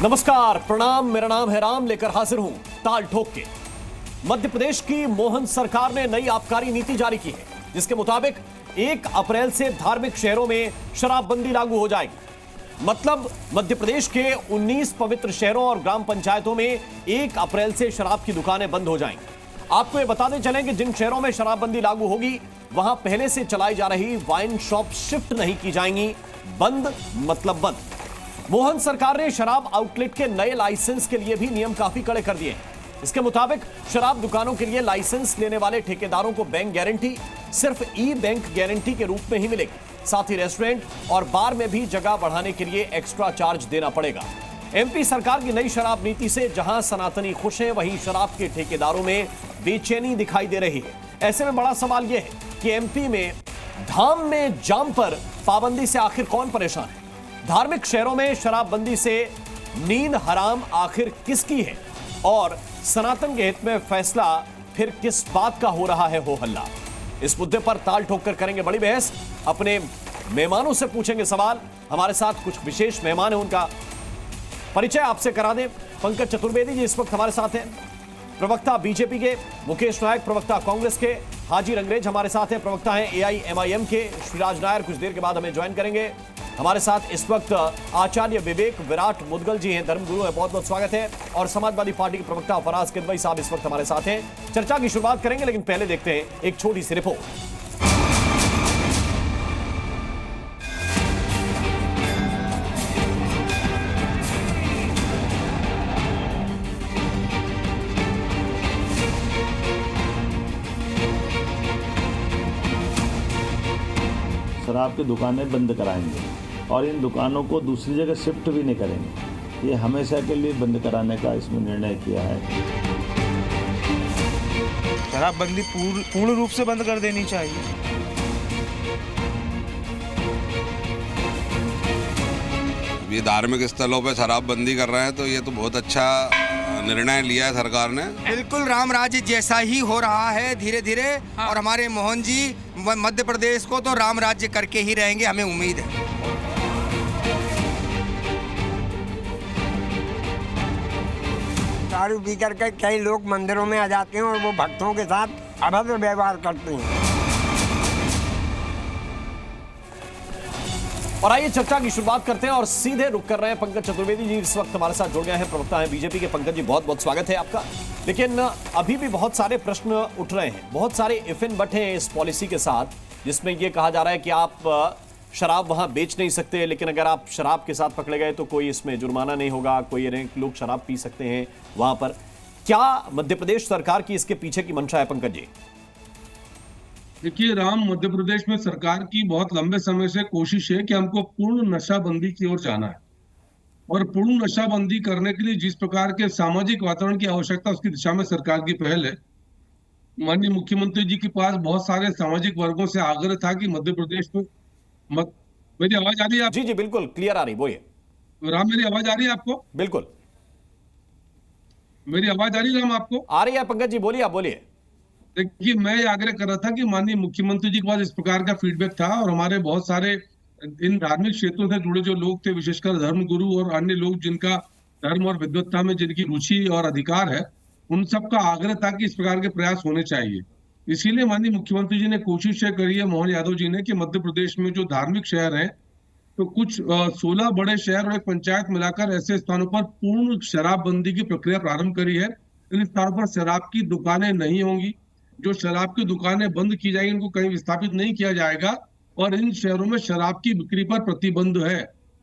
नमस्कार, प्रणाम। मेरा नाम है राम, लेकर हाजिर हूं ताल ठोक के। मध्य प्रदेश की मोहन सरकार ने नई आबकारी नीति जारी की है, जिसके मुताबिक 1 अप्रैल से धार्मिक शहरों में शराबबंदी लागू हो जाएगी। मतलब मध्य प्रदेश के 19 पवित्र शहरों और ग्राम पंचायतों में 1 अप्रैल से शराब की दुकानें बंद हो जाएंगी। आपको ये बताते चलें कि जिन शहरों में शराबबंदी लागू होगी, वहां पहले से चलाई जा रही वाइन शॉप शिफ्ट नहीं की जाएंगी। बंद मतलब बंद। मोहन सरकार ने शराब आउटलेट के नए लाइसेंस के लिए भी नियम काफी कड़े कर दिए हैं। इसके मुताबिक शराब दुकानों के लिए लाइसेंस लेने वाले ठेकेदारों को बैंक गारंटी सिर्फ ई बैंक गारंटी के रूप में ही मिलेगी। साथ ही रेस्टोरेंट और बार में भी जगह बढ़ाने के लिए एक्स्ट्रा चार्ज देना पड़ेगा। एमपी सरकार की नई शराब नीति से जहां सनातनी खुश हैं, वहीं शराब के ठेकेदारों में बेचैनी दिखाई दे रही है। ऐसे में बड़ा सवाल यह है कि एमपी में धाम में जाम पर पाबंदी से आखिर कौन परेशान है? धार्मिक शहरों में शराबबंदी से नींद हराम आखिर किसकी है? और सनातन के हित में फैसला फिर किस बात का हो रहा है हो हल्ला? इस मुद्दे पर ताल ठोक कर करेंगे बड़ी बहस। अपने मेहमानों से पूछेंगे सवाल। हमारे साथ कुछ विशेष मेहमान हैं, उनका परिचय आपसे करा दें। पंकज चतुर्वेदी जी इस वक्त हमारे साथ हैं, प्रवक्ता बीजेपी के। मुकेश नायक, प्रवक्ता कांग्रेस के। हाजी रंगरेज हमारे साथ हैं, प्रवक्ता हैं एआईएमआईएम के। श्रीराज नायर कुछ देर के बाद हमें ज्वाइन करेंगे। हमारे साथ इस वक्त आचार्य विवेक विराट मुदगल जी हैं, धर्मगुरु है, बहुत बहुत स्वागत है। और समाजवादी पार्टी के प्रवक्ता फराज किदवई साहब इस वक्त हमारे साथ हैं। चर्चा की शुरुआत करेंगे, लेकिन पहले देखते हैं एक छोटी सी रिपोर्ट। शराब की दुकानें बंद कराएंगे और इन दुकानों को दूसरी जगह शिफ्ट भी नहीं करेंगे। ये हमेशा के लिए बंद कराने का इसमें निर्णय किया है। शराबबंदी पूर्ण रूप से बंद कर देनी चाहिए। ये धार्मिक स्थलों पे शराबबंदी कर रहे हैं, तो ये तो बहुत अच्छा निर्णय लिया है सरकार ने। बिल्कुल राम राज्य जैसा ही हो रहा है धीरे धीरे। और हमारे मोहन जी मध्य प्रदेश को तो राम राज्य करके ही रहेंगे, हमें उम्मीद है। दारू पी करके कई लोग मंदिरों में आ जाते हैं और वो भक्तों के साथ अभद्र व्यवहार करते हैं। और आइए चर्चा की शुरुआत करते हैं और सीधे रुक कर रहे हैं पंकज चतुर्वेदी जी इस वक्त हमारे साथ जुड़ गए हैं, प्रवक्ता हैं बीजेपी के। पंकज जी, बहुत बहुत स्वागत है आपका। लेकिन अभी भी बहुत सारे प्रश्न उठ रहे हैं, बहुत सारे इफ एंड बट हैं इस पॉलिसी के साथ, जिसमें यह कहा जा रहा है कि आप शराब वहां बेच नहीं सकते, लेकिन अगर आप शराब के साथ पकड़े गए तो कोई इसमें जुर्माना नहीं होगा, कोई लोग शराब पी सकते हैं वहां पर। क्या मध्य प्रदेश सरकार की इसके पीछे की मंशा है पंकज जी? देखिए राम, मध्य प्रदेश में सरकार की बहुत लंबे समय से कोशिश है कि हमको पूर्ण नशाबंदी की ओर जाना है। और पूर्ण नशाबंदी करने के लिए जिस प्रकार के सामाजिक वातावरण की आवश्यकता, उसकी दिशा में सरकार की पहल है। माननीय मुख्यमंत्री जी के पास बहुत सारे सामाजिक वर्गों से आग्रह था कि मध्य प्रदेश में मेरी आवाज आ रही है? जी जी बिल्कुल क्लियर आ रही, बोलिए। राम, मेरी आवाज आ रही है आपको? बिल्कुल मेरी आवाज आ रही है राम आपको? आ रही है पंकज जी, बोलिए, आप बोलिए। देखिए, मैं ये आग्रह कर रहा था कि माननीय मुख्यमंत्री जी के पास इस प्रकार का फीडबैक था और हमारे बहुत सारे इन धार्मिक क्षेत्रों से जुड़े जो लोग थे, विशेषकर धर्मगुरु और अन्य लोग जिनका धर्म और विद्वत्ता में जिनकी रुचि और अधिकार है, उन सबका आग्रह था कि इस प्रकार के प्रयास होने चाहिए। इसीलिए माननीय मुख्यमंत्री जी ने कोशिश करी है, मोहन यादव जी ने, कि मध्य प्रदेश में जो धार्मिक शहर हैं, तो कुछ 16 बड़े शहर और एक पंचायत मिलाकर ऐसे स्थानों पर पूर्ण शराबबंदी की प्रक्रिया प्रारंभ करी है। इन स्थानों पर शराब की दुकानें नहीं होंगी। जो शराब की दुकानें बंद की जाएंगी, उनको कहीं विस्थापित नहीं किया जाएगा और इन शहरों में शराब की बिक्री पर प्रतिबंध है।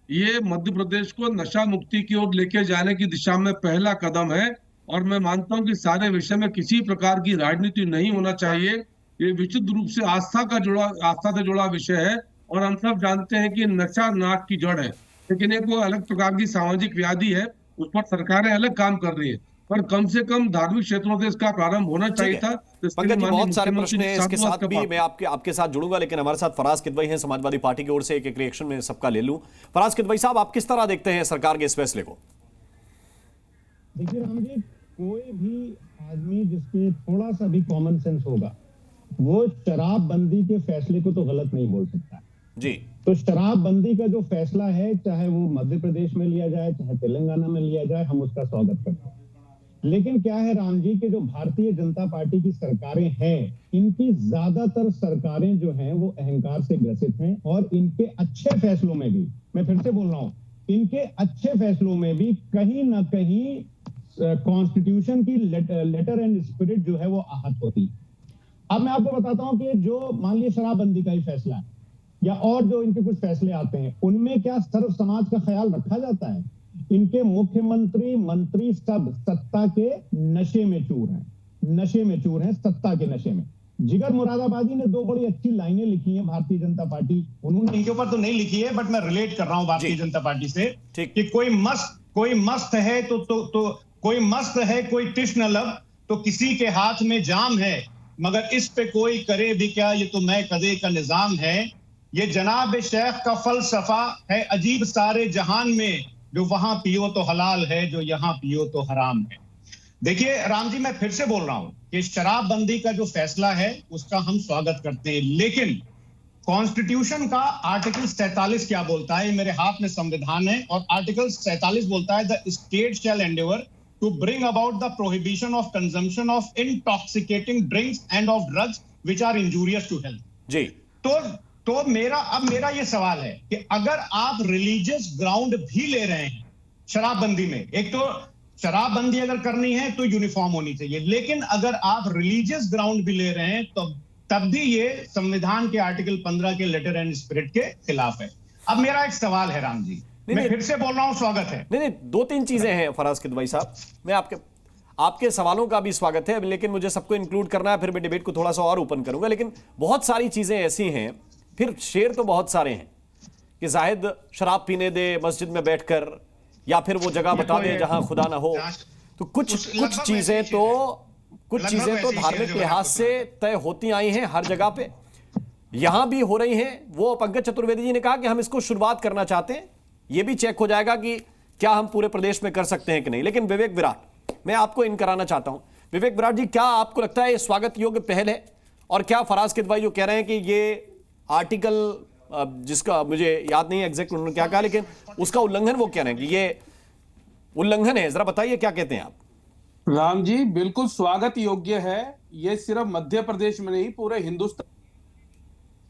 ये मध्य प्रदेश को नशा मुक्ति की ओर लेके जाने की दिशा में पहला कदम है। और मैं मानता हूं कि सारे विषय में किसी प्रकार की राजनीति नहीं होना चाहिए। ये विशुद्ध रूप से आस्था से जुड़ा विषय है और हम सब जानते हैं कि नशा नाक की जड़ है, लेकिन एक वो अलग प्रकार की सामाजिक व्याधि है, उस पर सरकारें अलग काम कर रही है। पर कम से कम धार्मिक क्षेत्रों से इसका प्रारंभ होना चाहिए था। पंकज जी, बहुत सारे प्रश्न हैं इसके साथ भी, मैं आपके साथ जुड़ूंगा, लेकिन हमारे साथ फराज किदवई हैं समाजवादी पार्टी की ओर से। एक रिएक्शन में सबका ले लूं। फराज किदवई साहब, आप किस तरह देखते हैं सरकार के इस फैसले को? देखिए राम जी, कोई भी आदमी जिसके थोड़ा सा भी कॉमन सेंस होगा, वो शराब बंदी के फैसले को तो गलत नहीं बोल सकता जी। तो शराबबंदी का जो फैसला है, चाहे वो मध्य प्रदेश में लिया जाए, चाहे तेलंगाना में लिया जाए, हम उसका स्वागत करते हैं। लेकिन क्या है राम जी कि जो भारतीय जनता पार्टी की सरकारें हैं, इनकी ज्यादातर सरकारें जो हैं वो अहंकार से ग्रसित हैं, और इनके अच्छे फैसलों में भी, मैं फिर से बोल रहा हूं, इनके अच्छे फैसलों में भी कहीं ना कहीं कॉन्स्टिट्यूशन की लेटर एंड स्पिरिट जो है वो आहत होती है। अब मैं आपको बताता हूं कि जो मान लीजिए शराबबंदी का ही फैसला है या और जो इनके कुछ फैसले आते हैं, उनमें क्या सर्व समाज का ख्याल रखा जाता है? इनके मुख्यमंत्री मंत्री सब सत्ता के नशे में चूर हैं, सत्ता के नशे में। जिगर मुरादाबादी ने दो बड़ी अच्छी लाइनें लिखी हैं भारतीय जनता पार्टी, उन्होंने इनके ऊपर तो नहीं लिखी है, बट मैं रिलेट कर रहा हूं भारतीय जनता पार्टी से कि कोई मस्त है तो कोई मस्त है, कोई तिश्न लब, तो किसी के हाथ में जाम है, मगर इस पे कोई करे भी क्या, ये तो मैं कदे का निजाम है। ये जनाब शेख का फलसफा है अजीब सारे जहान में, जो वहां पियो तो हलाल है, जो यहां पियो तो हराम है। देखिए राम जी, मैं फिर से बोल रहा हूं कि शराबबंदी का जो फैसला है उसका हम स्वागत करते हैं, लेकिन कॉन्स्टिट्यूशन का आर्टिकल 47 क्या बोलता है? मेरे हाथ में संविधान है, और आर्टिकल 47 बोलता है the state shall endeavour to bring about the prohibition of consumption of intoxicating drinks and of drugs which are injurious to health. जी, तो मेरा ये सवाल है कि अगर आप रिलीजियस ग्राउंड भी ले रहे हैं शराबबंदी में, एक तो शराबबंदी अगर करनी है तो यूनिफॉर्म होनी चाहिए, लेकिन अगर आप रिलीजियस ग्राउंड भी ले रहे हैं तो तब भी ये संविधान के आर्टिकल 15 के लेटर एंड स्पिरिट के खिलाफ है। अब मेरा एक सवाल है राम जी, मैं फिर से बोल रहा हूं, स्वागत है। नहीं, दो तीन चीजें हैं फराज किदवई साहब, मैं आपके सवालों का भी स्वागत है, लेकिन मुझे सबको इंक्लूड करना है, फिर मैं डिबेट को थोड़ा सा और ओपन करूंगा। लेकिन बहुत सारी चीजें ऐसी हैं, फिर शेर तो बहुत सारे हैं कि जाहिद शराब पीने दे मस्जिद में बैठकर, या फिर वो जगह बता दे जहां खुदा ना हो। तो कुछ चीजें तो धार्मिक लिहाज से तय होती आई हैं हर जगह पे, यहां भी हो रही हैं। वो पंकज चतुर्वेदी जी ने कहा कि हम इसको शुरुआत करना चाहते हैं, ये भी चेक हो जाएगा कि क्या हम पूरे प्रदेश में कर सकते हैं कि नहीं। लेकिन विवेक विराट, मैं आपको इन कराना चाहता हूं। विवेक विराट जी, क्या आपको लगता है ये स्वागत योग्य पहल है? और क्या फराज किदवई जो कह रहे हैं कि ये आर्टिकल, जिसका मुझे याद नहीं है एग्जैक्ट उन्होंने क्या कहा, लेकिन उसका उल्लंघन वो कह रहे हैं कि ये उल्लंघन है, जरा बताइए क्या कहते हैं आप? राम जी, बिल्कुल स्वागत योग्य है। ये सिर्फ मध्य प्रदेश में नहीं, पूरे हिंदुस्तान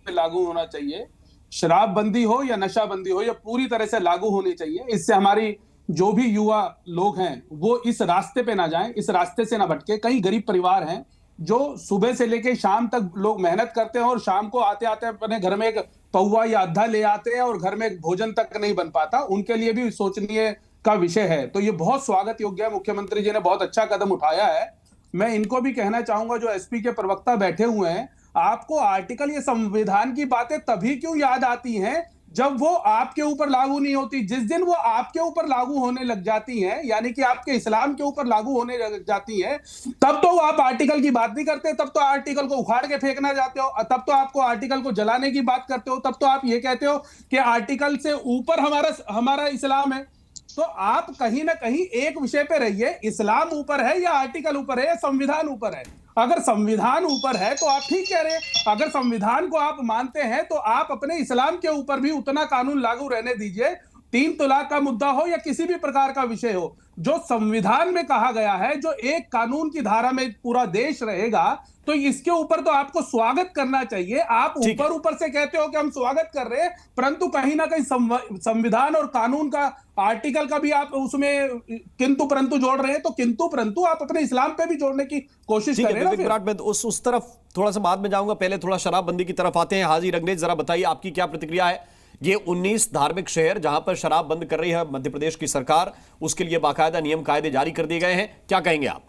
में लागू होना चाहिए। शराबबंदी हो या नशाबंदी हो, या पूरी तरह से लागू होनी चाहिए। इससे हमारी जो भी युवा लोग हैं वो इस रास्ते पे ना जाएं, इस रास्ते से ना भटके। कई गरीब परिवार हैं जो सुबह से लेके शाम तक लोग मेहनत करते हैं, और शाम को आते आते अपने घर में एक पौवा या अद्धा ले आते हैं, और घर में भोजन तक नहीं बन पाता। उनके लिए भी सोचनीय का विषय है। तो ये बहुत स्वागत योग्य है, मुख्यमंत्री जी ने बहुत अच्छा कदम उठाया है। मैं इनको भी कहना चाहूंगा, जो एसपी के प्रवक्ता बैठे हुए हैं, आपको आर्टिकल, ये संविधान की बातें तभी क्यों याद आती हैं जब वो आपके ऊपर लागू नहीं होती। जिस दिन वो आपके ऊपर लागू होने लग जाती हैं, यानी कि आपके इस्लाम के ऊपर लागू होने लग जाती हैं, तब तो आप आर्टिकल की बात नहीं करते, तब तो आर्टिकल को उखाड़ के फेंकना चाहते हो, तब तो आपको आर्टिकल को जलाने की बात करते हो, तब तो आप ये कहते हो कि आर्टिकल से ऊपर हमारा इस्लाम है। तो आप कहीं ना कहीं एक विषय पे रहिए, इस्लाम ऊपर है या आर्टिकल ऊपर है या संविधान ऊपर है। अगर संविधान ऊपर है तो आप ठीक कह रहे हैं, अगर संविधान को आप मानते हैं तो आप अपने इस्लाम के ऊपर भी उतना कानून लागू रहने दीजिए। 3 तलाक का मुद्दा हो या किसी भी प्रकार का विषय हो, जो संविधान में कहा गया है, जो एक कानून की धारा में पूरा देश रहेगा, तो इसके ऊपर तो आपको स्वागत करना चाहिए। आप ऊपर से कहते हो कि हम स्वागत कर रहे हैं, परंतु कहीं ना कहीं संविधान और कानून का आर्टिकल का भी आप उसमें किंतु परंतु जोड़ रहे हैं। तो किंतु परंतु आप अपने इस्लाम पे भी जोड़ने की कोशिश करें ना। विराट, मैं उस तरफ थोड़ा सा बाद में जाऊंगा, पहले थोड़ा शराबबंदी की तरफ आते हैं। हाजी रंगरेज, जरा बताइए आपकी क्या प्रतिक्रिया है? ये 19 धार्मिक शहर जहां पर शराब बंद कर रही है मध्य प्रदेश की सरकार, उसके लिए बाकायदा नियम कायदे जारी कर दिए गए हैं, क्या कहेंगे आप?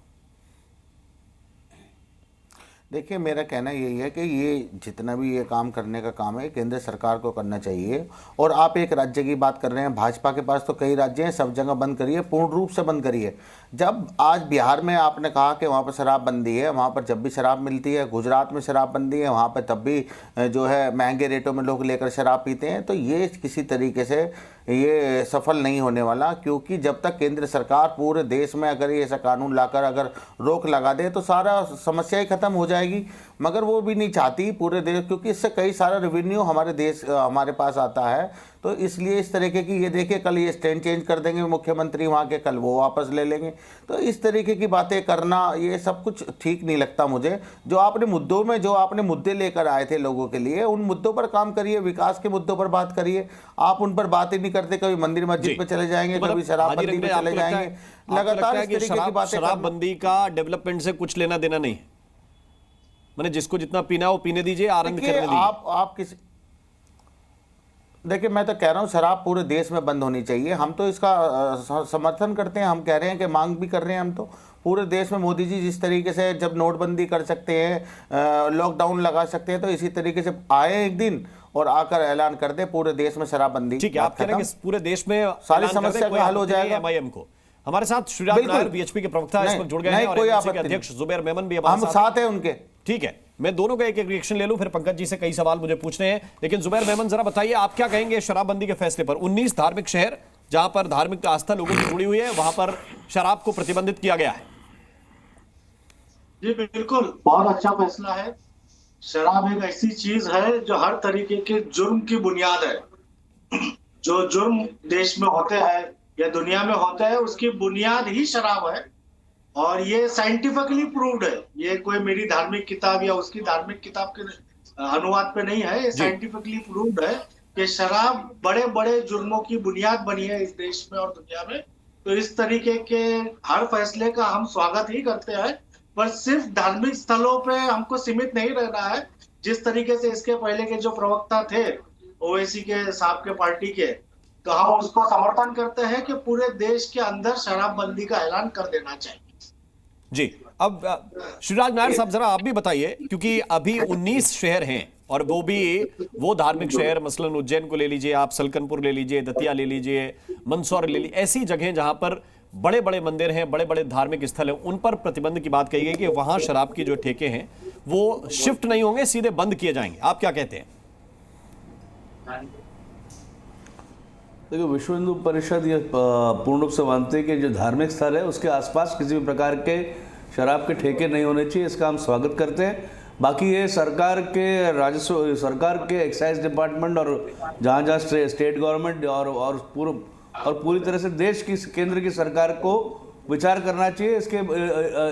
देखिए, मेरा कहना यही है कि ये जितना भी ये काम करने का काम है केंद्र सरकार को करना चाहिए। और आप एक राज्य की बात कर रहे हैं, भाजपा के पास तो कई राज्य हैं, सब जगह बंद करिए, पूर्ण रूप से बंद करिए। जब आज बिहार में आपने कहा कि वहाँ पर शराबबंदी है, वहाँ पर जब भी शराब मिलती है, गुजरात में शराबबंदी है, वहाँ पर तब भी जो है महंगे रेटों में लोग लेकर शराब पीते हैं। तो ये किसी तरीके से ये सफल नहीं होने वाला, क्योंकि जब तक केंद्र सरकार पूरे देश में अगर ये ऐसा कानून लाकर अगर रोक लगा दे तो सारा समस्या ही खत्म हो जाएगी। मगर वो भी नहीं चाहती पूरे देश, क्योंकि इससे कई सारा रेवेन्यू हमारे पास आता है। तो इसलिए इस तरीके की, ये देखिए कल ये स्टैंड चेंज कर देंगे मुख्यमंत्री वहाँ के, कल वो वापस ले लेंगे। तो इस तरीके की बातें करना ये सब कुछ ठीक नहीं लगता मुझे। जो आपने मुद्दे लेकर आए थे लोगों के लिए, उन मुद्दों पर काम करिए, विकास के मुद्दों पर बात करिए। आप उन पर बात ही नहीं करते, कभी मंदिर मस्जिद पे चले जाएंगे, कभी शराबबंदी पे चले जाएंगे, लगातार इस तरीके की बातें। शराबबंदी का डेवलपमेंट से कुछ लेना देना नहीं है, मैंने जिसको जितना पीना वो पीने दीजिए, आनंद करने दीजिए। आप किसी, देखिए मैं तो कह रहा हूँ शराब पूरे देश में बंद होनी चाहिए। हम तो इसका समर्थन करते हैं, हम कह रहे हैं कि मांग भी कर रहे हैं हम तो। पूरे देश में मोदी जी जिस तरीके से जब नोटबंदी कर सकते हैं, लॉकडाउन लगा सकते हैं, तो इसी तरीके से आए एक दिन और आकर ऐलान कर दे पूरे देश में शराबबंदी। ठीक है, आप कह रहे हैं कि पूरे देश में सारी समस्या का हल हो जाएगा। एमआईएम को हमारे साथ श्रीराम नायर बीएचपी के प्रवक्ता इस वक्त जुड़ गए हैं और एनसीपी के अध्यक्ष जुबैर मेमन भी हम साथ हैं उनके। ठीक है, मैं दोनों का एक एक रिएक्शन ले लूं, फिर पंकज जी से कई सवाल मुझे पूछने हैं। लेकिन जुबैर मेमन जरा बताइए, आप क्या कहेंगे शराबबंदी के फैसले पर? 19 धार्मिक शहर जहां पर धार्मिक आस्था लोगों की जुड़ी हुई है, वहां पर शराब को प्रतिबंधित किया गया है। जी बिल्कुल, बहुत अच्छा फैसला है। शराब एक ऐसी चीज है जो हर तरीके के जुर्म की बुनियाद है। जो जुर्म देश में होते हैं या दुनिया में होता है, उसकी बुनियाद ही शराब है। और ये साइंटिफिकली प्रूव्ड है, ये कोई मेरी धार्मिक किताब या उसकी धार्मिक किताब के अनुवाद पे नहीं है, ये साइंटिफिकली प्रूव्ड है कि शराब बड़े बड़े जुर्मों की बुनियाद बनी है इस देश में और दुनिया में। तो इस तरीके के हर फैसले का हम स्वागत ही करते हैं, पर सिर्फ धार्मिक स्थलों पे हमको सीमित नहीं रहना है। जिस तरीके से इसके पहले के जो प्रवक्ता थे ओवैसी के साहब के पार्टी के, तो हम उसको समर्थन करते हैं कि पूरे देश के अंदर शराबबंदी का ऐलान कर देना चाहिए। जी, अब श्रीराज नायर साहब जरा आप भी बताइए, क्योंकि अभी 19 शहर हैं और वो भी वो धार्मिक शहर, मसलन उज्जैन को ले लीजिए आप, सलकनपुर ले लीजिए, दतिया ले लीजिए, मंदसौर ले लीजिए, ऐसी जगह जहां पर बड़े बड़े मंदिर हैं, बड़े बड़े धार्मिक स्थल हैं, उन पर प्रतिबंध की बात कही गई कि वहां शराब की जो ठेके हैं वो शिफ्ट नहीं होंगे, सीधे बंद किए जाएंगे। आप क्या कहते हैं? देखिए, विश्व हिंदू परिषद ये पूर्ण रूप से मानते हैं कि जो धार्मिक स्थल है उसके आसपास किसी भी प्रकार के शराब के ठेके नहीं होने चाहिए। इसका हम स्वागत करते हैं। बाकी ये सरकार के राजस्व, सरकार के एक्साइज डिपार्टमेंट और जहाँ जहाँ स्टेट गवर्नमेंट और पूरी तरह से देश की केंद्र की सरकार को विचार करना चाहिए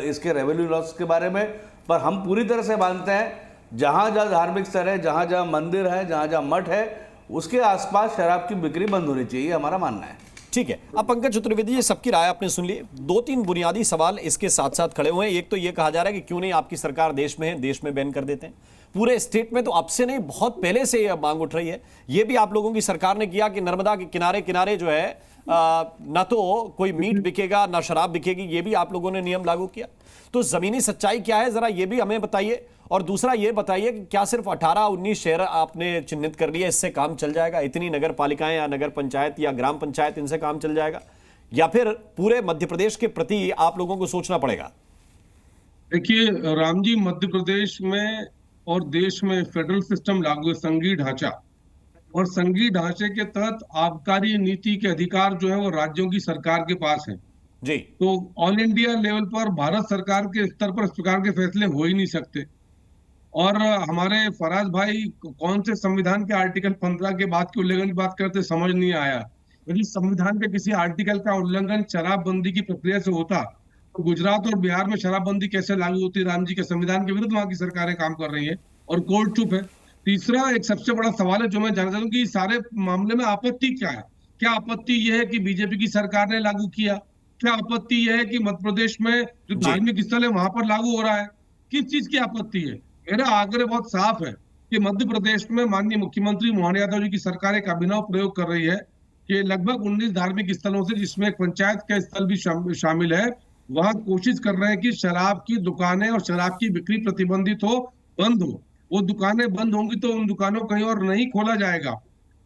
इसके रेवेन्यू लॉस के बारे में। पर हम पूरी तरह से मानते हैं जहाँ जहाँ धार्मिक स्थल है, जहाँ जहाँ मंदिर है, जहाँ जहाँ मठ है, उसके आसपास शराब की बिक्री बंद होनी चाहिए, हमारा मानना है। ठीक है, अब पंकज चतुर्वेदी जी, सबकी राय आपने सुन ली। 2-3 बुनियादी सवाल इसके साथ साथ खड़े हुए हैं। एक तो ये कहा जा रहा है कि क्यों नहीं आपकी सरकार देश में है, देश में बैन कर देते हैं। पूरे स्टेट में तो अब से नहीं, बहुत पहले से यह मांग उठ रही है। ये भी आप लोगों की सरकार ने किया कि नर्मदा के किनारे किनारे जो है ना तो कोई मीट बिकेगा ना शराब बिकेगी, ये भी आप लोगों ने नियम लागू किया। तो जमीनी सच्चाई क्या है, जरा ये भी हमें बताइए। और दूसरा ये बताइए कि क्या सिर्फ 18-19 शहर आपने चिन्हित कर लिया, इससे काम चल जाएगा? इतनी नगर पालिकाएं या नगर पंचायत या ग्राम पंचायत, इनसे काम चल जाएगा, या फिर पूरे मध्य प्रदेश के प्रति आप लोगों को सोचना पड़ेगा? देखिए राम जी, मध्य प्रदेश में और देश में फेडरल सिस्टम लागू है, संघीय ढांचा, और संघीय ढांचे के तहत आबकारी नीति के अधिकार जो है वो राज्यों की सरकार के पास है जी। तो ऑल इंडिया लेवल पर भारत सरकार के स्तर पर इस प्रकार के फैसले हो ही नहीं सकते। और हमारे फराज भाई कौन से संविधान के आर्टिकल 15 के बाद के उल्लंघन की बात करते, समझ नहीं आया। यदि संविधान के किसी आर्टिकल का उल्लंघन शराबबंदी की प्रक्रिया से होता तो गुजरात और बिहार में शराबबंदी कैसे लागू होती? राम जी के संविधान के विरुद्ध वहां की सरकारें काम कर रही है और कोर्ट चुप है। तीसरा एक सबसे बड़ा सवाल है जो मैं जानना चाहता हूँ कि सारे मामले में आपत्ति क्या है? क्या आपत्ति यह है कि बीजेपी की सरकार ने लागू किया? क्या आपत्ति यह है कि मध्य प्रदेश में जो धार्मिक स्थल है वहां पर लागू हो रहा है? किस चीज की आपत्ति है? मेरा आग्रह बहुत साफ है कि मध्य प्रदेश में माननीय मुख्यमंत्री मोहन यादव जी की सरकार एक अभिनव प्रयोग कर रही है कि लगभग 19 धार्मिक स्थलों से, जिसमें एक पंचायत का स्थल भी शामिल है, वहां कोशिश कर रहे हैं कि शराब की दुकानें और शराब की बिक्री प्रतिबंधित हो, बंद हो। वो दुकानें बंद होंगी तो उन दुकानों को कहीं और नहीं खोला जाएगा।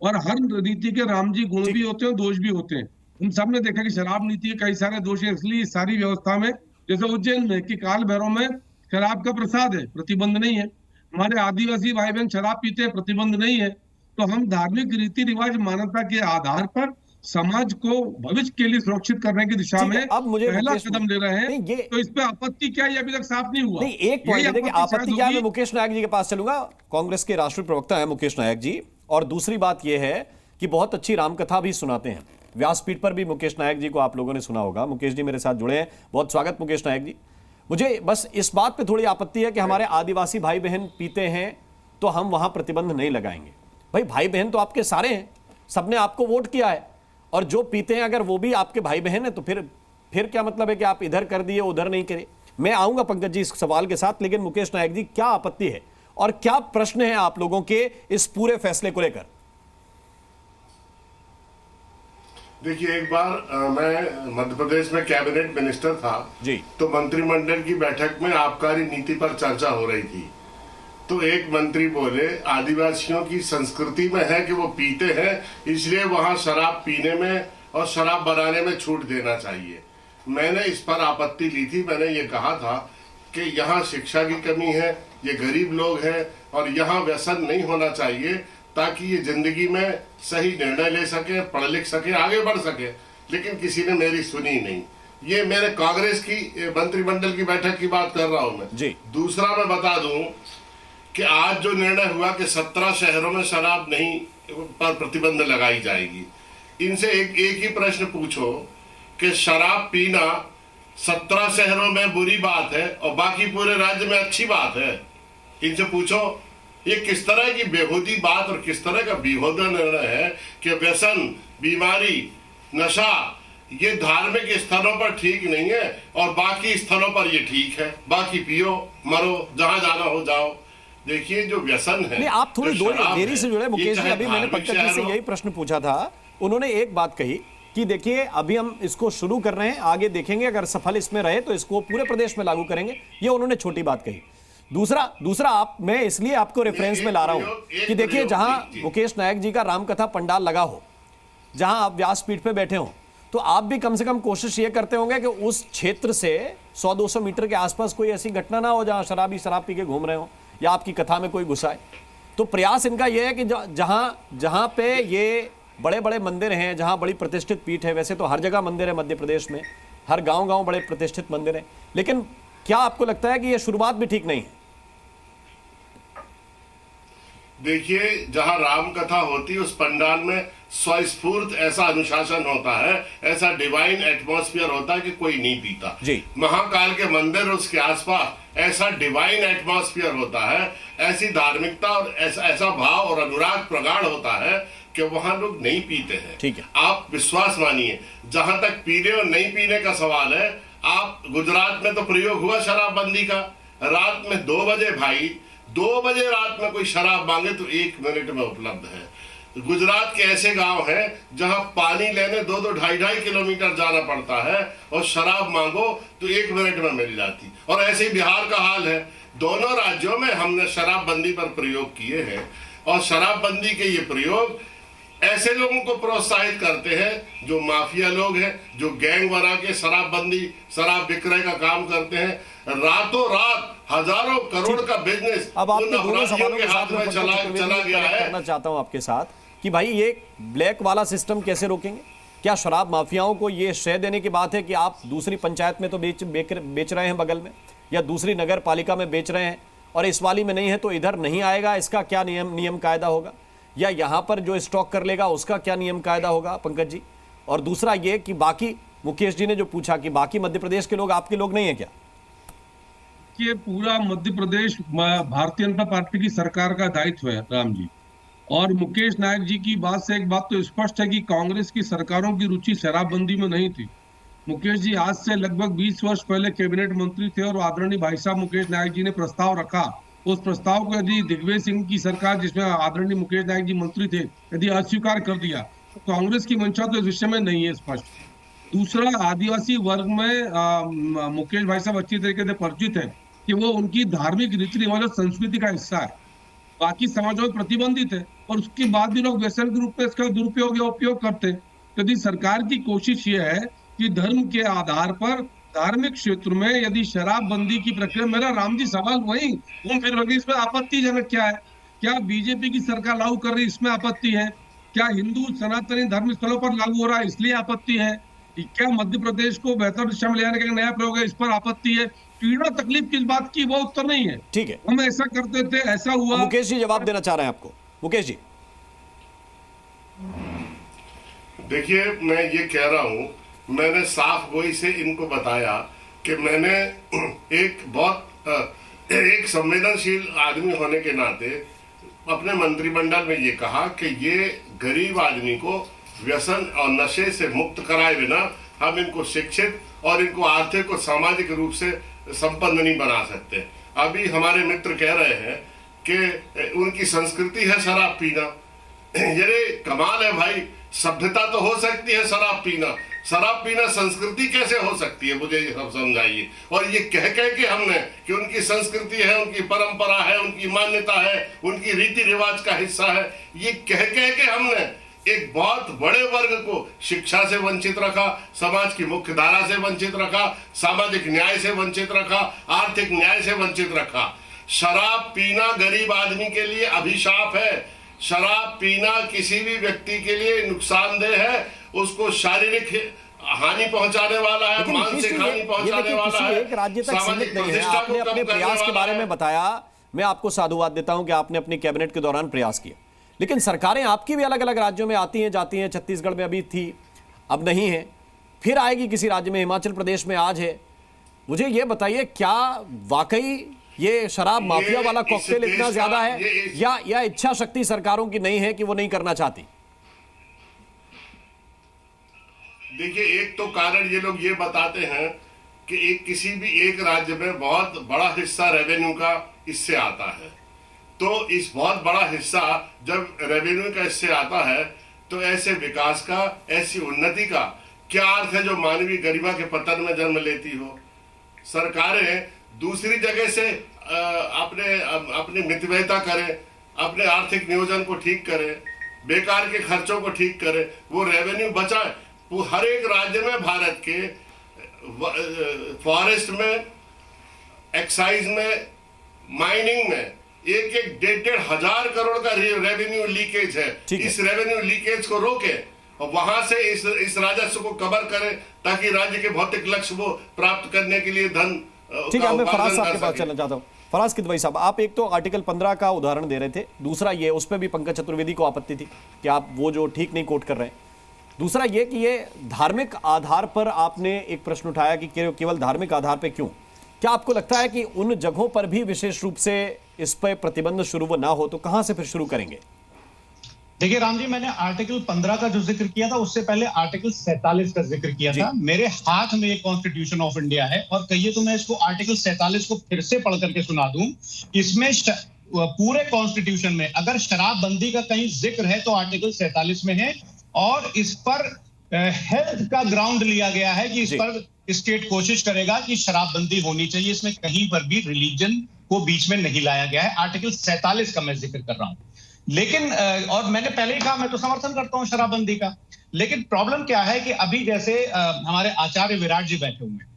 और हर नीति के राम जी गुण भी होते हैं, दोष भी होते हैं। हम सब ने देखा कि शराब नीति के कई सारे दोष है, इसलिए सारी व्यवस्था में, जैसे उज्जैन में कि काल भैरव में शराब का प्रसाद है, प्रतिबंध नहीं है। हमारे आदिवासी भाई बहन शराब पीते हैं, प्रतिबंध नहीं है। तो हम धार्मिक रीति रिवाज मान्यता के आधार पर समाज को भविष्य के लिए सुरक्षित करने की दिशा में अब मुझे पहला कदम ले रहे हैं। ये तो इस पे आपत्ति क्या है, अभी तक साफ नहीं हुआ। नहीं, एक पॉइंट देखिए, आपत्ति क्या है, मैं मुकेश नायक जी के पास चलूंगा। कांग्रेस के राष्ट्रीय प्रवक्ता है मुकेश नायक जी। और दूसरी बात यह है कि बहुत अच्छी रामकथा भी सुनाते हैं, व्यासपीठ पर भी मुकेश नायक जी को आप लोगों ने सुना होगा। मुकेश जी मेरे साथ जुड़े हैं, बहुत स्वागत मुकेश नायक जी। मुझे बस इस बात पे थोड़ी आपत्ति है कि हमारे आदिवासी भाई बहन पीते हैं तो हम वहां प्रतिबंध नहीं लगाएंगे। भाई भाई बहन तो आपके सारे हैं, सबने आपको वोट किया है, और जो पीते हैं अगर वो भी आपके भाई बहन है तो फिर क्या मतलब है कि आप इधर कर दिए उधर नहीं करे। मैं आऊंगा पंकज जी इस सवाल के साथ, लेकिन मुकेश नायक जी क्या आपत्ति है और क्या प्रश्न है आप लोगों के इस पूरे फैसले को लेकर? देखिए, एक बार मैं मध्य प्रदेश में कैबिनेट मिनिस्टर था जी, तो मंत्रिमंडल की बैठक में आबकारी नीति पर चर्चा हो रही थी। तो एक मंत्री बोले आदिवासियों की संस्कृति में है कि वो पीते हैं, इसलिए वहां शराब पीने में और शराब बनाने में छूट देना चाहिए। मैंने इस पर आपत्ति ली थी। मैंने ये कहा था कि यहाँ शिक्षा की कमी है, ये गरीब लोग हैं और यहाँ व्यसन नहीं होना चाहिए ताकि ये जिंदगी में सही निर्णय ले सके, पढ़ लिख सके, आगे बढ़ सके। लेकिन किसी ने मेरी सुनी नहीं। ये मेरे कांग्रेस की मंत्रिमंडल की बैठक की बात कर रहा हूं मैं जी। दूसरा मैं बता दूं कि आज जो निर्णय हुआ कि 17 शहरों में शराब नहीं पर प्रतिबंध लगाई जाएगी, इनसे एक ही प्रश्न पूछो कि शराब पीना 17 शहरों में बुरी बात है और बाकी पूरे राज्य में अच्छी बात है। इनसे पूछो ये किस तरह की बेहूदी बात और किस तरह का बेहूदा निर्णय है कि व्यसन, बीमारी, नशा ये धार्मिक स्थलों पर ठीक नहीं है और बाकी स्थलों पर ये ठीक है। बाकी पियो, मरो, जहां जाना हो जाओ। देखिए जो व्यसन है, नहीं आप थोड़ी देरी से जुड़े मुकेश जी। अभी मैंने पंकज जी से यही प्रश्न पूछा था, उन्होंने एक बात कही कि देखिए अभी हम इसको शुरू कर रहे हैं, आगे देखेंगे, अगर सफल इसमें रहे तो इसको पूरे प्रदेश में लागू करेंगे। ये उन्होंने छोटी बात कही। दूसरा आप, मैं इसलिए आपको रेफरेंस में ला रहा हूं कि देखिए जहां मुकेश नायक जी का रामकथा पंडाल लगा हो, जहां आप व्यासपीठ पे बैठे हो, तो आप भी कम से कम कोशिश ये करते होंगे कि उस क्षेत्र से 100-200 मीटर के आसपास कोई ऐसी घटना ना हो जहां शराबी शराब पी के घूम रहे हो या आपकी कथा में कोई घुसाए। तो प्रयास इनका यह है कि जहां पे ये बड़े बड़े मंदिर हैं, जहां बड़ी प्रतिष्ठित पीठ है, वैसे तो हर जगह मंदिर है मध्य प्रदेश में, हर गांव बड़े प्रतिष्ठित मंदिर हैं, लेकिन क्या आपको लगता है कि यह शुरुआत भी ठीक नहीं है? देखिए जहां राम कथा होती है उस पंडाल में स्वस्फूर्त ऐसा अनुशासन होता है, ऐसा डिवाइन एटमॉस्फेयर होता है कि कोई नहीं पीता जी। महाकाल के मंदिर उसके आसपास ऐसा डिवाइन एटमॉस्फेयर होता है, ऐसी धार्मिकता और ऐसा भाव और अनुराग प्रगाढ़ होता है कि वहां लोग नहीं पीते हैं। ठीक है, आप विश्वास मानिए। जहां तक पीने और नहीं पीने का सवाल है, आप गुजरात में तो प्रयोग हुआ शराबबंदी का, रात में 2 बजे भाई 2 बजे रात में कोई शराब मांगे तो 1 मिनट में उपलब्ध है। गुजरात के ऐसे गांव हैं जहां पानी लेने 2-2, 2.5 किलोमीटर जाना पड़ता है और शराब मांगो तो 1 मिनट में मिल जाती। और ऐसे ही बिहार का हाल है। दोनों राज्यों में हमने शराबबंदी पर प्रयोग किए हैं और शराबबंदी के ये प्रयोग ऐसे लोगों को प्रोत्साहित करते हैं जो माफिया लोग हैं, जो गैंग बना के शराबबंदी, शराब विक्रय का काम करते हैं। रातों रात हजारों करोड़ का बिजनेस अब आपके दोनों सवालों के हाथ में चला गया है। करना चाहता हूं आपके साथ कि भाई ये ब्लैक वाला सिस्टम कैसे रोकेंगे? क्या शराब माफियाओं को ये श्रेय देने की बात है कि आप दूसरी पंचायत में तो बेच रहे हैं बगल में, या दूसरी नगर पालिका में बेच रहे हैं और इस वाली में नहीं है तो इधर नहीं आएगा? इसका क्या नियम कायदा होगा? या यहां पर जो स्टॉक कर लेगा उसका क्या नियम कायदा होगा पंकज जी? और दूसरा ये कि बाकी, मुकेश जी ने जो पूछा कि बाकी मध्य प्रदेश के लोग आपके लोग नहीं है क्या? ये पूरा मध्य प्रदेश भारतीय जनता पार्टी की सरकार का दायित्व है राम जी। और मुकेश नायक जी की बात से एक बात तो स्पष्ट है कि कांग्रेस की सरकारों की रुचि शराबबंदी में नहीं थी। मुकेश जी आज से लगभग 20 वर्ष पहले कैबिनेट मंत्री थे और आदरणीय भाई साहब मुकेश नायक जी ने प्रस्ताव रखा। उस प्रस्ताव को यदि दिग्विजय सिंह की सरकार, जिसमें आदरणीय मुकेश नायक जी मंत्री थे, यदि अस्वीकार कर दिया तो कांग्रेस की मंशा तो इस विषय में नहीं है स्पष्ट। दूसरा, आदिवासी वर्ग में मुकेश भाई साहब अच्छी तरीके से परिचित है कि वो उनकी धार्मिक रीति रिवाज और संस्कृति का हिस्सा है, बाकी समाजों में प्रतिबंधित है और उसके बाद भी लोग व्यसन के रूप में इसका दुरुपयोग या उपयोग करते हैं। यदि सरकार की कोशिश ये है कि धर्म के आधार पर धार्मिक क्षेत्र में यदि शराबबंदी की प्रक्रिया, मेरा राम जी सवाल वही घूम फिर इसमें आपत्तिजनक क्या है क्या बीजेपी की सरकार लागू कर रही है इसमें आपत्ति है? क्या हिंदू सनातनी धर्म स्थलों पर लागू हो रहा है इसलिए आपत्ति है? क्या मध्य प्रदेश को बेहतर दिशा में ले जाने का नया प्रयोग है इस पर आपत्ति है? पीड़ा तकलीफ किस बात की वो उत्तर नहीं है। ठीक है, हम ऐसा करते थे, ऐसा हुआ। मुकेश जी जवाब देना चाह रहे हैं आपको। मुकेश जी देखिए, मैं ये कह रहा हूं, मैंने साफ गोई से इनको बताया कि मैंने एक संवेदनशील आदमी होने के नाते अपने मंत्रिमंडल में ये कहा कि ये गरीब आदमी को व्यसन और नशे से मुक्त कराए बिना हम इनको शिक्षित और इनको आर्थिक और सामाजिक रूप से संपन्न नहीं बना सकते। अभी हमारे मित्र कह रहे हैं कि उनकी संस्कृति है शराब पीना। ये कमाल है भाई, सभ्यता तो हो सकती है शराब पीना संस्कृति कैसे हो सकती है? मुझे ये सब समझाइए। और ये कह के हमने कि उनकी संस्कृति है, उनकी परंपरा है, उनकी मान्यता है, उनकी रीति रिवाज का हिस्सा है, ये कह के हमने एक बहुत बड़े वर्ग को शिक्षा से वंचित रखा, समाज की मुख्य धारा से वंचित रखा, सामाजिक न्याय से वंचित रखा, आर्थिक न्याय से वंचित रखा। शराब पीना गरीब आदमी के लिए अभिशाप है। शराब पीना किसी भी व्यक्ति के लिए नुकसानदेह है, उसको शारीरिक हानि पहुंचाने वाला है, मानसिक हानि पहुंचाने वाला है। एक राज्य तक सीमित नहीं है। आपने अपने प्रयास के बारे में बताया, मैं आपको साधुवाद देता हूं कि आपने अपनी कैबिनेट के दौरान प्रयास किया, लेकिन सरकारें आपकी भी अलग अलग राज्यों में आती हैं जाती हैं। छत्तीसगढ़ में अभी थी, अब नहीं है, फिर आएगी किसी राज्य में, हिमाचल प्रदेश में आज है। मुझे ये बताइए, क्या वाकई ये शराब माफिया वाला कॉकटेल इतना ज्यादा है या इच्छा शक्ति सरकारों की नहीं है कि वो नहीं करना चाहती? देखिए, एक तो कारण ये लोग ये बताते हैं कि किसी भी एक राज्य में बहुत बड़ा हिस्सा रेवेन्यू का इससे आता है। तो इस बहुत बड़ा हिस्सा जब रेवेन्यू का इससे आता है तो ऐसे विकास का, ऐसी उन्नति का क्या अर्थ है जो मानवीय गरिमा के पतन में जन्म लेती हो? सरकारें दूसरी जगह से अपनी मितव्ययता करें, अपने आर्थिक नियोजन को ठीक करें, बेकार के खर्चों को ठीक करें, वो रेवेन्यू बचाए। वो हर एक राज्य में भारत के फॉरेस्ट में, एक्साइज में, माइनिंग में 1,500 हजार करोड़ का रेवेन्यू लीकेज है। इस रेवेन्यू लीकेज को रोके और वहां से इस राजस्व को कवर करें ताकि राज्य के भौतिक लक्ष्य को प्राप्त करने के लिए धन। ठीक है, मैं फराज साहब के पास चलना चाहता हूं। फराज किदवई साहब, आप एक तो आर्टिकल 15 का उदाहरण दे रहे थे, दूसरा ये, उस पर भी पंकज चतुर्वेदी को आपत्ति थी कि आप वो जो ठीक नहीं कोट कर रहे हैं। दूसरा ये कि ये धार्मिक आधार पर आपने एक प्रश्न उठाया कि केवल धार्मिक आधार पर क्यों? क्या आपको लगता है कि उन जगहों पर भी विशेष रूप से इस पर प्रतिबंध शुरू ना हो तो कहां से फिर शुरू करेंगे? देखिए राम जी, मैंने आर्टिकल 15 का जो जिक्र किया था उससे पहले आर्टिकल 47 का जिक्र किया था। मेरे हाथ में एक कॉन्स्टिट्यूशन ऑफ इंडिया है और कहिए तो मैं इसको आर्टिकल 47 को फिर से पढ़ करके सुना दूं। इसमें पूरे कॉन्स्टिट्यूशन में अगर शराबबंदी का कहीं जिक्र है तो आर्टिकल 47 में है और इस पर हेल्थ का ग्राउंड लिया गया है कि इस पर स्टेट कोशिश करेगा कि शराबबंदी होनी चाहिए। इसमें कहीं पर भी रिलीजन को बीच में नहीं लाया गया है। आर्टिकल 47 का मैं जिक्र कर रहा हूं। लेकिन और मैंने पहले ही कहा, मैं तो समर्थन करता हूं शराबबंदी का, लेकिन प्रॉब्लम क्या है कि अभी जैसे हमारे आचार्य विराट जी बैठे हुए हैं,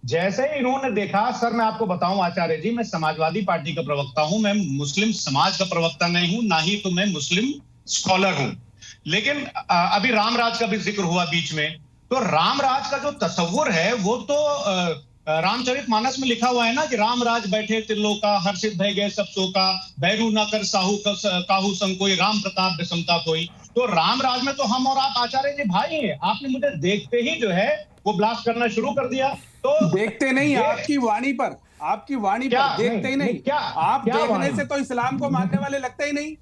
जैसे ही इन्होंने देखा, सर मैं आपको बताऊं आचार्य जी, मैं समाजवादी पार्टी का प्रवक्ता हूं, मैं मुस्लिम समाज का प्रवक्ता नहीं हूं, ना ही तो मैं मुस्लिम स्कॉलर हूं, लेकिन अभी रामराज का भी जिक्र हुआ बीच में, तो रामराज का जो तस्वुर है वो तो रामचरितमानस में लिखा हुआ है ना कि रामराज बैठे त्रिलोका, हर्षित भय गए सब शोका, बैरू न कर साहू काहू संग कोई, राम प्रताप विषमता कोई। तो रामराज में तो हम और आप आचार्य जी भाई हैं। आपने मुझे देखते ही जो है वो ब्लास्ट करना शुरू कर दिया। तो देखते नहीं, आपकी वाणी पर देखते ही नहीं। क्या आप देखने से तो इस्लाम को मानने वाले लगते ही नहीं।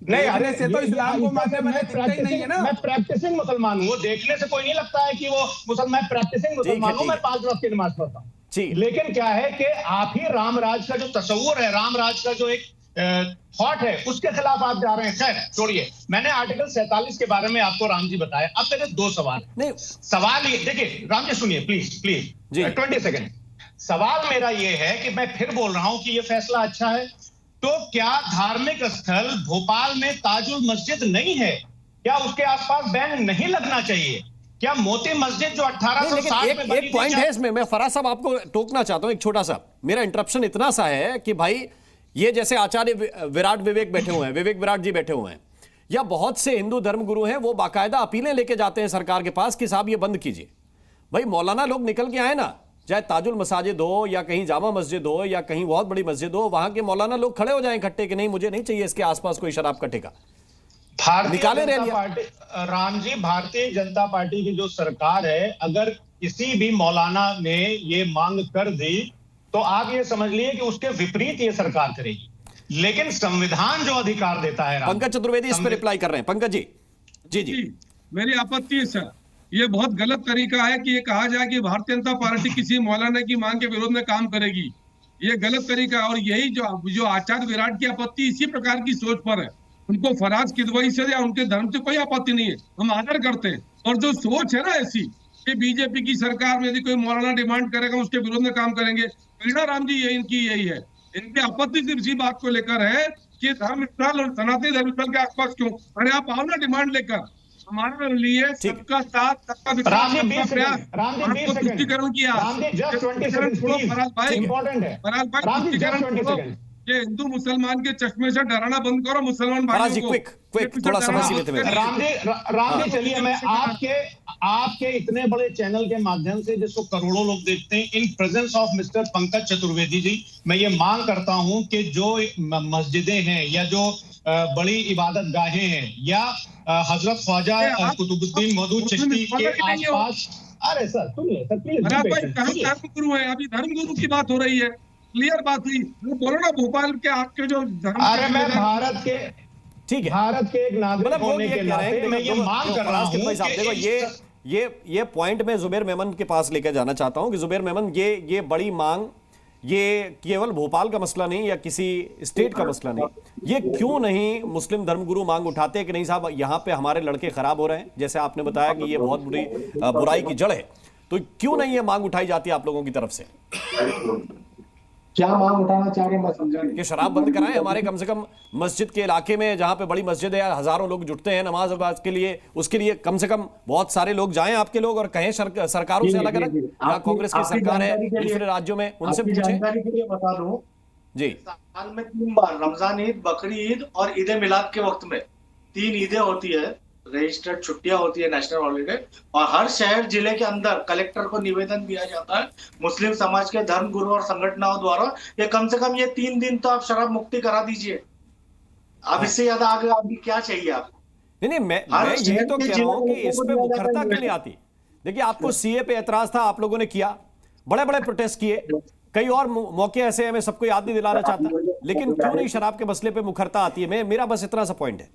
देखने से तो इस्लाम को मानने वाले दिखते ही नहीं है ना। मैं प्रैक्टिसिंग मुसलमान हूँ, देखने से कोई नहीं लगता है कि वो मुसलमान, प्रैक्टिसिंग मुसलमान हूँ, मैं 5 वक्त की नमाज पढ़ता हूँ। लेकिन क्या है कि आप ही रामराज का जो तस्वुर है, रामराज का जो एक थॉट है, उसके खिलाफ आप जा रहे हैं। खैर छोड़िए, मैंने आर्टिकल 47 के बारे में आपको राम जी बताया। अब मेरे 2 सवाल। सवाल ये देखिए राम जी, सुनिए प्लीज 20 सेकेंड। सवाल मेरा ये है कि मैं फिर बोल रहा हूं कि ये फैसला अच्छा है, तो क्या धार्मिक स्थल भोपाल में ताजुल मस्जिद नहीं है, क्या उसके आसपास बैन नहीं लगना चाहिए? क्या मोती मस्जिद जो 1860 में एक पॉइंट है इसमें, मैं फराज साहब आपको टोकना चाहता हूं, एक छोटा सा। मेरा इंटरप्शन इतना सा है कि भाई ये जैसे आचार्य विराट विवेक बैठे हुए हैं, विवेक विराट जी बैठे हुए हैं, या बहुत से हिंदू धर्मगुरु हैं, वो बाकायदा अपीलें लेके जाते हैं सरकार के पास कि साहब ये बंद कीजिए। भाई मौलाना लोग निकल के आए ना, चाहे ताजुल मसाजिद हो या कहीं जामा मस्जिद हो या कहीं बहुत बड़ी मस्जिद हो, वहां के मौलाना लोग खड़े हो जाएं इकट्ठे कि नहीं, मुझे नहीं चाहिए इसके आसपास कोई शराब का ठेका। भारतीय जनता पार्टी, राम जी, भारतीय जनता पार्टी की जो सरकार है, अगर किसी भी मौलाना ने ये मांग कर दी तो आप ये समझ लिए कि उसके विपरीत ये सरकार करेगी। लेकिन संविधान जो अधिकार देता है, पंकज चतुर्वेदी इस पर रिप्लाई कर रहे हैं। पंकज जी। जी जी, मेरी आपत्ति है सर, ये बहुत गलत तरीका है कि ये कहा जाए कि भारतीय जनता पार्टी किसी मौलाना की मांग के विरोध में काम करेगी। ये गलत तरीका है, और यही जो आचार्य विराट की आपत्ति इसी प्रकार की सोच पर है। उनको फराज किदवई से या उनके धर्म से कोई आपत्ति नहीं है, हम आदर करते हैं। और जो सोच है ना ऐसी कि बीजेपी की सरकार में यदि कोई मौलाना डिमांड करेगा उसके विरोध में काम करेंगे, पीड़ा राम जी इनकी यही है। इनकी आपत्ति सिर्फ इसी बात को लेकर है कि धर्मस्थल और सनातनी धर्मस्थल के आसपास क्यों, अरे आप आओ ना डिमांड लेकर, हमारे लिए सबका साथ सबका विकास का प्रयास, आपको तुष्टिकरण किया। तुष्टिकरण छोड़ो, ये हिंदू मुसलमान के चश्मे से डराना बंद करो, मुसलमान भाइयों को। क्विक थोड़ा समय सीमित में। राम जी चलिए, मैं आपके इतने बड़े चैनल के माध्यम से जिसको करोड़ों लोग देखते हैं, in presence of mister Pankaj Chaturvedi ji, मैं ये मांग करता हूं कि जो मस्जिदें हैं या जो बड़ी इबादत गाहें हैं या हजरत ख्वाजा कुतुबुद्दीन मौदूद चिश्ती के आसपास, अरे सर सुनिए सर प्लीज, धर्मगुरु है, अभी धर्मगुरु की बात हो रही है, क्लियर बात हुई। बोलो ना भोपाल के आपके जो धर्म, अरे मैं भारत के, ठीक है, भारत के एक नागरिक होने के नाते मैं ये मांग कर रहा हूं। देखो ये पॉइंट में जुबैर मेमन के पास लेकर जाना चाहता हूं कि जुबैर मेमन, ये बड़ी मांग, ये केवल भोपाल का मसला नहीं या किसी स्टेट का मसला नहीं, ये क्यों नहीं मुस्लिम धर्मगुरु मांग उठाते हैं कि नहीं साहब यहाँ पे हमारे लड़के खराब हो रहे हैं, जैसे आपने बताया कि ये बहुत बुरी बुराई की जड़ है, तो क्यों नहीं ये मांग उठाई जाती है आप लोगों की तरफ से? क्या मांग उठाना चाह रहे हैं, मैं समझा नहीं। कि शराब बंद कराएं हमारे कम से कम मस्जिद के इलाके में, जहां पे बड़ी मस्जिद है, हजारों लोग जुटते हैं नमाज अबाज के लिए, उसके लिए कम से कम बहुत सारे लोग जाएं आपके लोग और कहें सरकारों से अलग अलग, यहाँ कांग्रेस की सरकार है दूसरे राज्यों में, उनसे पूछें। जानकारी के लिए बता दूं जी, साल में 3 बार रमजान ईद, बकरी ईद और ईद मिलाद के वक्त में 3 ईदें होती है, रजिस्टर्ड छुट्टियां होती है, नेशनल हॉलीडे, और हर शहर जिले के अंदर कलेक्टर को निवेदन दिया जाता है मुस्लिम समाज के धर्म गुरु और संगठनों द्वारा, ये कम से कम ये 3 दिन तो आप शराब मुक्ति करा दीजिए। अब इससे ज्यादा आगे आपकी क्या चाहिए आपको? नहीं, मैं ये तो कह रहा हूं कि इस पे मुखरता क्यों नहीं आती? देखिए, आपको सीए पे एतराज था, आप लोगों ने किया, बड़े बड़े प्रोटेस्ट किए, कई और मौके ऐसे हैं, मैं सबको याद नहीं दिलाना चाहता, लेकिन क्यों नहीं शराब के मसले पे मुखरता आती है? मेरा बस इतना सा पॉइंट है।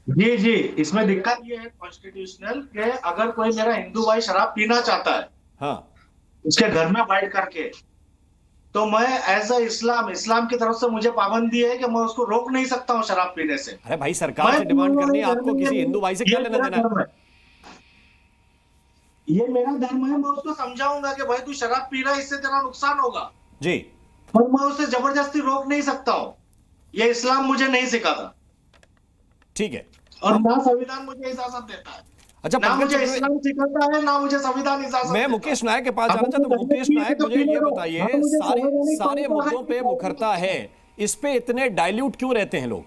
जी, इसमें दिक्कत ये है कॉन्स्टिट्यूशनल कि अगर कोई मेरा हिंदू भाई शराब पीना चाहता है, हाँ, उसके घर में बैठ करके, तो मैं एज अ इस्लाम की तरफ से मुझे पाबंदी है कि मैं उसको रोक नहीं सकता हूँ शराब पीने से। अरे भाई, सरकार से डिमांड करनी है, आपको किसी हिंदू भाई से क्या लेना देना है? ये मेरा धर्म है, मैं उसको समझाऊंगा कि भाई तू शराब पी रहा है, इससे तेरा नुकसान होगा जी, पर मैं उसे जबरदस्ती रोक नहीं सकता हूँ। ये इस्लाम मुझे नहीं सिखाता, ठीक है, और ना संविधान मुझे इजाजत देता है। अच्छा, ना मुझे इस्लाम सिखाता है, ना मुझे संविधान इजाजत। मैं मुकेश नायक के पास जाना चाहता हूं। मुकेश नायक, मुझे ये बताइए, सारे मुद्दों पे मुखरता है, इस पे इतने डाइल्यूट क्यों रहते हैं लोग?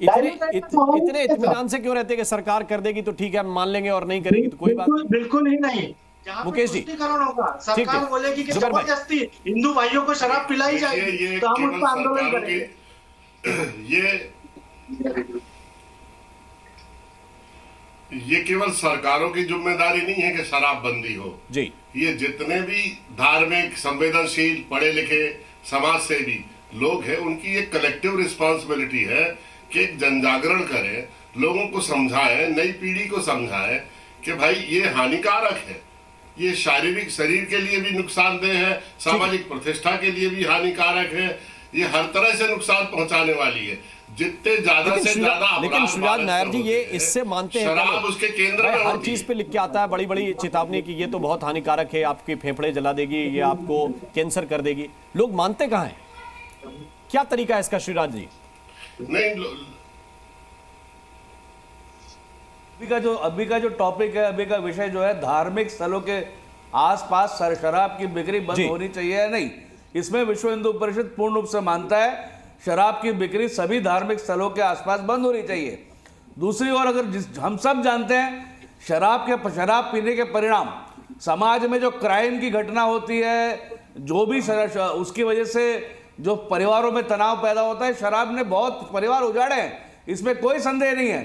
इतने इत्मीनान से क्यों रहते हैं कि सरकार कर देगी तो ठीक है, हम मान लेंगे, और नहीं करेगी तो कोई बात नहीं? बिल्कुल ही नहीं। मुकेश जी, होगा, सरकार बोलेगी कि जबरदस्ती हिंदू भाइयों को शराब पिलाई जाएगी तो हम उस पर आंदोलन करेंगे। ये केवल सरकारों की जिम्मेदारी नहीं है कि शराबबंदी हो जी, ये जितने भी धार्मिक, संवेदनशील, पढ़े लिखे, समाज सेवी लोग हैं, उनकी एक कलेक्टिव रिस्पॉन्सिबिलिटी है कि एक जनजागरण करें, लोगों को समझाएं, नई पीढ़ी को समझाएं कि भाई ये हानिकारक है, ये शारीरिक शरीर के लिए भी नुकसानदेह है, सामाजिक प्रतिष्ठा के लिए भी हानिकारक है, ये हर तरह से नुकसान पहुंचाने वाली है। जितने ज्यादा से ज्यादा, लेकिन शुजात नायर जी, ये इससे मानते हैं शराब उसके केंद्र में हर चीज पे लिख के आता है, बड़ी बड़ी चेतावनी की ये तो बहुत हानिकारक है, आपके फेफड़े जला देगी, ये आपको कैंसर कर देगी, लोग मानते कहाँ हैं? क्या तरीका है इसका श्रीराज जी? नहीं, अभी का जो टॉपिक है, अभी का विषय जो है, धार्मिक स्थलों के आसपास शराब की बिक्री बंद होनी चाहिए या नहीं, इसमें विश्व हिंदू परिषद पूर्ण रूप से मानता है शराब की बिक्री सभी धार्मिक स्थलों के आसपास बंद होनी चाहिए। दूसरी ओर अगर हम सब जानते हैं शराब पीने के परिणाम समाज में जो क्राइम की घटना होती है, जो भी उसकी वजह से जो परिवारों में तनाव पैदा होता है, शराब ने बहुत परिवार उजाड़े हैं, इसमें कोई संदेह नहीं है।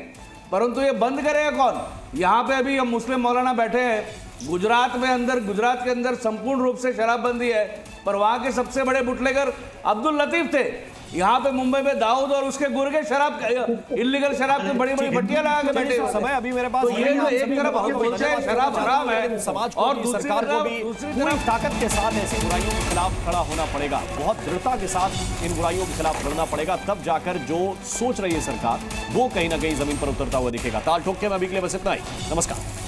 परंतु ये बंद करेगा कौन? यहाँ पे अभी हम मुस्लिम मौलाना बैठे हैं, गुजरात के अंदर संपूर्ण रूप से शराबबंदी है, पर वहाँ के सबसे बड़े बुटलेगर अब्दुल लतीफ थे। यहाँ पे मुंबई में दाऊद और उसके गुर्गे शराब, इल्लीगल शराब की बड़ी बड़ी भट्टियां लगा के बैठे समय अभी मेरे पास तो ये जो एक तरफ हम बोलते हैं शराब हराम है, समाज और को सरकार को भी पूरी ताकत के साथ ऐसी बुराइयों के खिलाफ खड़ा होना पड़ेगा, बहुत दृढ़ता के साथ इन बुराइयों के खिलाफ लड़ना पड़ेगा, तब जाकर जो सोच रही है सरकार वो कहीं ना कहीं जमीन पर उतरता हुआ दिखेगा। ताल ठोक के मैं अभी के लिए बस इतना ही। नमस्कार।